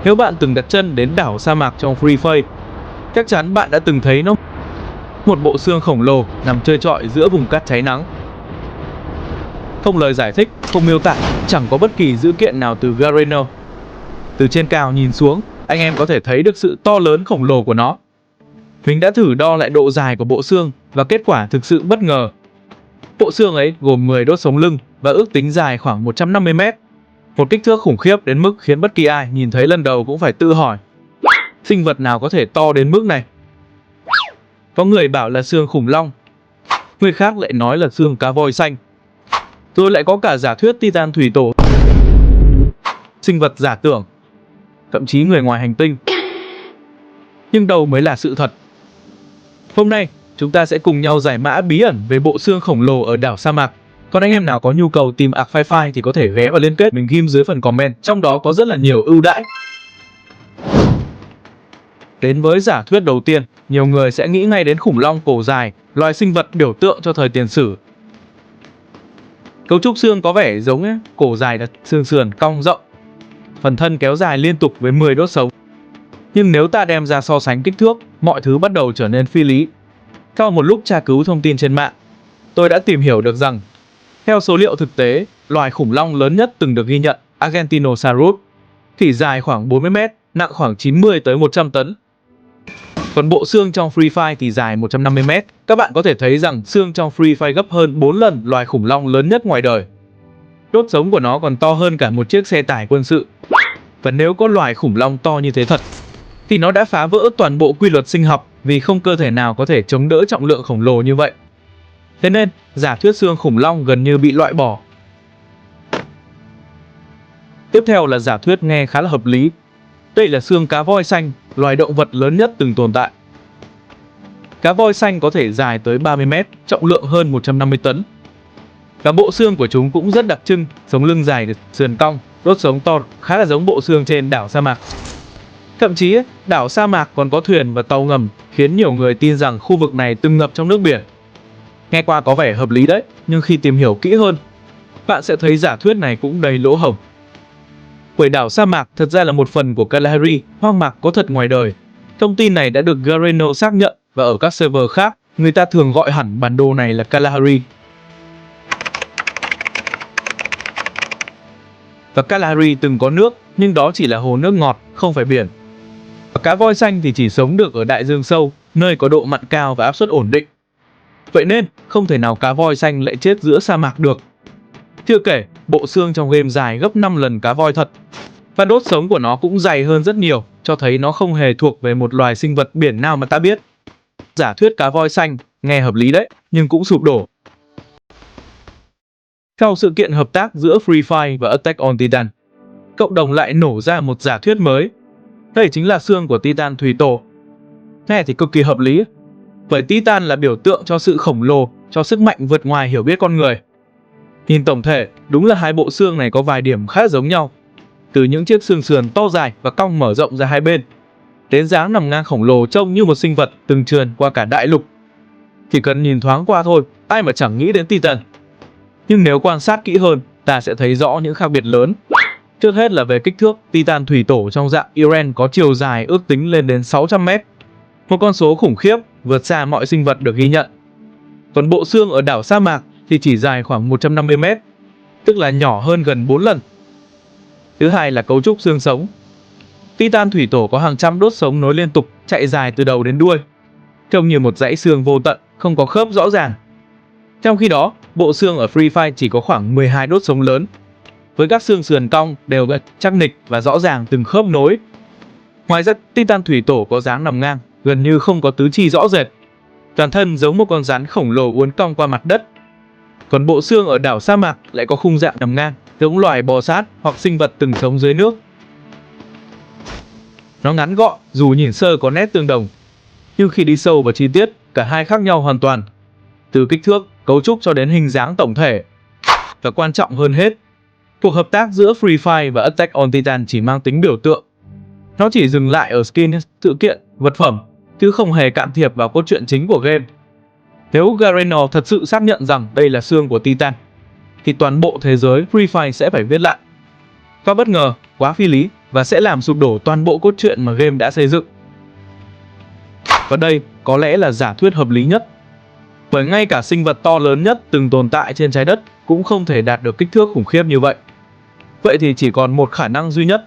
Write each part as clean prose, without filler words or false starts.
Nếu bạn từng đặt chân đến đảo sa mạc trong Free Fire, chắc chắn bạn đã từng thấy nó, một bộ xương khổng lồ nằm trơ trọi giữa vùng cát cháy nắng. Không lời giải thích, không miêu tả, chẳng có bất kỳ dữ kiện nào từ Garena. Từ trên cao nhìn xuống, anh em có thể thấy được sự to lớn khổng lồ của nó. Mình đã thử đo lại độ dài của bộ xương và kết quả thực sự bất ngờ. Bộ xương ấy gồm 10 đốt sống lưng và ước tính dài khoảng 150 mét. Một kích thước khủng khiếp đến mức khiến bất kỳ ai nhìn thấy lần đầu cũng phải tự hỏi, sinh vật nào có thể to đến mức này? Có người bảo là xương khủng long, người khác lại nói là xương cá voi xanh. Rồi lại có cả giả thuyết Titan thủy tổ, sinh vật giả tưởng, thậm chí người ngoài hành tinh. Nhưng đâu mới là sự thật? Hôm nay, chúng ta sẽ cùng nhau giải mã bí ẩn về bộ xương khổng lồ ở đảo sa mạc. Còn anh em nào có nhu cầu tìm Arc5 thì có thể ghé vào liên kết mình ghim dưới phần comment, trong đó có rất là nhiều ưu đãi. Đến với giả thuyết đầu tiên, nhiều người sẽ nghĩ ngay đến khủng long cổ dài, loài sinh vật biểu tượng cho thời tiền sử. Cấu trúc xương có vẻ giống cổ dài là xương sườn cong rộng, phần thân kéo dài liên tục với 10 đốt sống. Nhưng nếu ta đem ra so sánh kích thước, mọi thứ bắt đầu trở nên phi lý. Sau một lúc tra cứu thông tin trên mạng, tôi đã tìm hiểu được rằng, theo số liệu thực tế, loài khủng long lớn nhất từng được ghi nhận, Argentinosaurus, thì dài khoảng 40 mét, nặng khoảng 90 tới 100 tấn. Còn bộ xương trong Free Fire thì dài 150 mét. Các bạn có thể thấy rằng xương trong Free Fire gấp hơn 4 lần loài khủng long lớn nhất ngoài đời. Đốt sống của nó còn to hơn cả một chiếc xe tải quân sự. Và nếu có loài khủng long to như thế thật, thì nó đã phá vỡ toàn bộ quy luật sinh học, vì không cơ thể nào có thể chống đỡ trọng lượng khổng lồ như vậy. Thế nên, giả thuyết xương khủng long gần như bị loại bỏ. Tiếp theo là giả thuyết nghe khá là hợp lý. Đây là xương cá voi xanh, loài động vật lớn nhất từng tồn tại. Cá voi xanh có thể dài tới 30 mét, trọng lượng hơn 150 tấn. Cả bộ xương của chúng cũng rất đặc trưng, sống lưng dài, sườn cong, đốt sống to, khá là giống bộ xương trên đảo sa mạc. Thậm chí, đảo sa mạc còn có thuyền và tàu ngầm, khiến nhiều người tin rằng khu vực này từng ngập trong nước biển. Nghe qua có vẻ hợp lý đấy, nhưng khi tìm hiểu kỹ hơn, bạn sẽ thấy giả thuyết này cũng đầy lỗ hổng. Bởi đảo sa mạc thật ra là một phần của Kalahari, hoang mạc có thật ngoài đời. Thông tin này đã được Garena xác nhận, và ở các server khác, người ta thường gọi hẳn bản đồ này là Kalahari. Và Kalahari từng có nước, nhưng đó chỉ là hồ nước ngọt, không phải biển. Và cá voi xanh thì chỉ sống được ở đại dương sâu, nơi có độ mặn cao và áp suất ổn định. Vậy nên, không thể nào cá voi xanh lại chết giữa sa mạc được. Chưa kể, bộ xương trong game dài gấp 5 lần cá voi thật. Và đốt sống của nó cũng dày hơn rất nhiều, cho thấy nó không hề thuộc về một loài sinh vật biển nào mà ta biết. Giả thuyết cá voi xanh nghe hợp lý đấy, nhưng cũng sụp đổ. Sau sự kiện hợp tác giữa Free Fire và Attack on Titan, cộng đồng lại nổ ra một giả thuyết mới. Đây chính là xương của Titan thủy tổ. Nghe thì cực kỳ hợp lý, bởi Titan là biểu tượng cho sự khổng lồ, cho sức mạnh vượt ngoài hiểu biết con người. Nhìn tổng thể, đúng là hai bộ xương này có vài điểm khá giống nhau. Từ những chiếc xương sườn to dài và cong mở rộng ra hai bên, đến dáng nằm ngang khổng lồ trông như một sinh vật từng trườn qua cả đại lục. Chỉ cần nhìn thoáng qua thôi, ai mà chẳng nghĩ đến Titan. Nhưng nếu quan sát kỹ hơn, ta sẽ thấy rõ những khác biệt lớn. Trước hết là về kích thước, Titan thủy tổ trong dạng Iren có chiều dài ước tính lên đến 600 mét. Một con số khủng khiếp, vượt xa mọi sinh vật được ghi nhận. Còn bộ xương ở đảo sa mạc thì chỉ dài khoảng 150 mét, tức là nhỏ hơn gần 4 lần. Thứ hai là cấu trúc xương sống. Titan thủy tổ có hàng trăm đốt sống nối liên tục, chạy dài từ đầu đến đuôi, trông như một dãy xương vô tận, không có khớp rõ ràng. Trong khi đó, bộ xương ở Free Fire chỉ có khoảng 12 đốt sống lớn, với các xương sườn cong đều chắc nịch và rõ ràng từng khớp nối. Ngoài ra, Titan thủy tổ có dáng nằm ngang, gần như không có tứ chi rõ rệt. Toàn thân giống một con rắn khổng lồ uốn cong qua mặt đất. Còn bộ xương ở đảo sa mạc lại có khung dạng nằm ngang, giống loài bò sát hoặc sinh vật từng sống dưới nước. Nó ngắn gọn, dù nhìn sơ có nét tương đồng, nhưng khi đi sâu vào chi tiết, cả hai khác nhau hoàn toàn. Từ kích thước, cấu trúc cho đến hình dáng tổng thể. Và quan trọng hơn hết, cuộc hợp tác giữa Free Fire và Attack on Titan chỉ mang tính biểu tượng. Nó chỉ dừng lại ở skin, sự kiện, vật phẩm, chứ không hề cạn thiệp vào cốt truyện chính của game. Nếu Garena thật sự xác nhận rằng đây là xương của Titan, thì toàn bộ thế giới Free Fire sẽ phải viết lại. Quá bất ngờ, quá phi lý, và sẽ làm sụp đổ toàn bộ cốt truyện mà game đã xây dựng. Và đây có lẽ là giả thuyết hợp lý nhất. Bởi ngay cả sinh vật to lớn nhất từng tồn tại trên trái đất cũng không thể đạt được kích thước khủng khiếp như vậy. Vậy thì chỉ còn một khả năng duy nhất,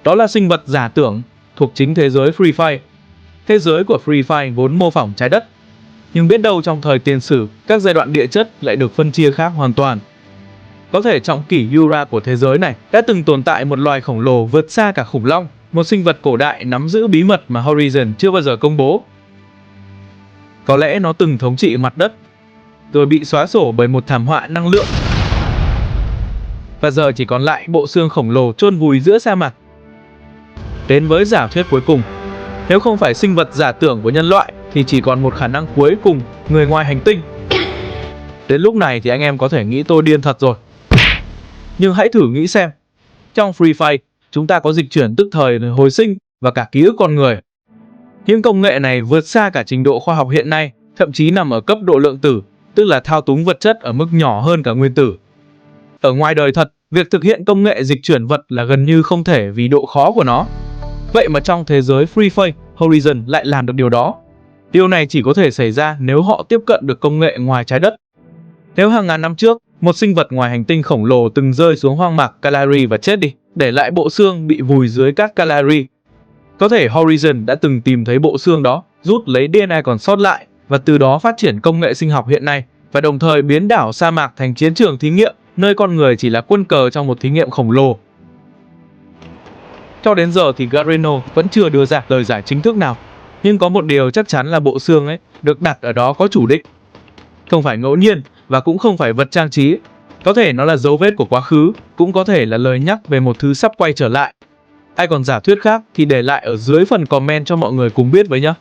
đó là sinh vật giả tưởng thuộc chính thế giới Free Fire. Thế giới của Free Fire vốn mô phỏng trái đất, nhưng biết đâu trong thời tiền sử, các giai đoạn địa chất lại được phân chia khác hoàn toàn. Có thể trong kỷ Ura của thế giới này đã từng tồn tại một loài khổng lồ vượt xa cả khủng long, một sinh vật cổ đại nắm giữ bí mật mà Horizon chưa bao giờ công bố. Có lẽ nó từng thống trị mặt đất, rồi bị xóa sổ bởi một thảm họa năng lượng. Và giờ chỉ còn lại bộ xương khổng lồ chôn vùi giữa sa mạc. Đến với giả thuyết cuối cùng, nếu không phải sinh vật giả tưởng của nhân loại thì chỉ còn một khả năng cuối cùng, người ngoài hành tinh. Đến lúc này thì anh em có thể nghĩ tôi điên thật rồi. Nhưng hãy thử nghĩ xem, trong Free Fire, chúng ta có dịch chuyển tức thời hồi sinh và cả ký ức con người. Những công nghệ này vượt xa cả trình độ khoa học hiện nay, thậm chí nằm ở cấp độ lượng tử, tức là thao túng vật chất ở mức nhỏ hơn cả nguyên tử. Ở ngoài đời thật, việc thực hiện công nghệ dịch chuyển vật là gần như không thể vì độ khó của nó. Vậy mà trong thế giới Free Fire, Horizon lại làm được điều đó. Điều này chỉ có thể xảy ra nếu họ tiếp cận được công nghệ ngoài trái đất. Nếu hàng ngàn năm trước, một sinh vật ngoài hành tinh khổng lồ từng rơi xuống hoang mạc Kalari và chết đi, để lại bộ xương bị vùi dưới cát Kalari, có thể Horizon đã từng tìm thấy bộ xương đó, rút lấy DNA còn sót lại và từ đó phát triển công nghệ sinh học hiện nay, và đồng thời biến đảo sa mạc thành chiến trường thí nghiệm, nơi con người chỉ là quân cờ trong một thí nghiệm khổng lồ. Cho đến giờ thì Gareno vẫn chưa đưa ra lời giải chính thức nào, nhưng có một điều chắc chắn là bộ xương ấy được đặt ở đó có chủ đích. Không phải ngẫu nhiên và cũng không phải vật trang trí. Có thể nó là dấu vết của quá khứ, cũng có thể là lời nhắc về một thứ sắp quay trở lại. Ai còn giả thuyết khác thì để lại ở dưới phần comment cho mọi người cùng biết với nhé.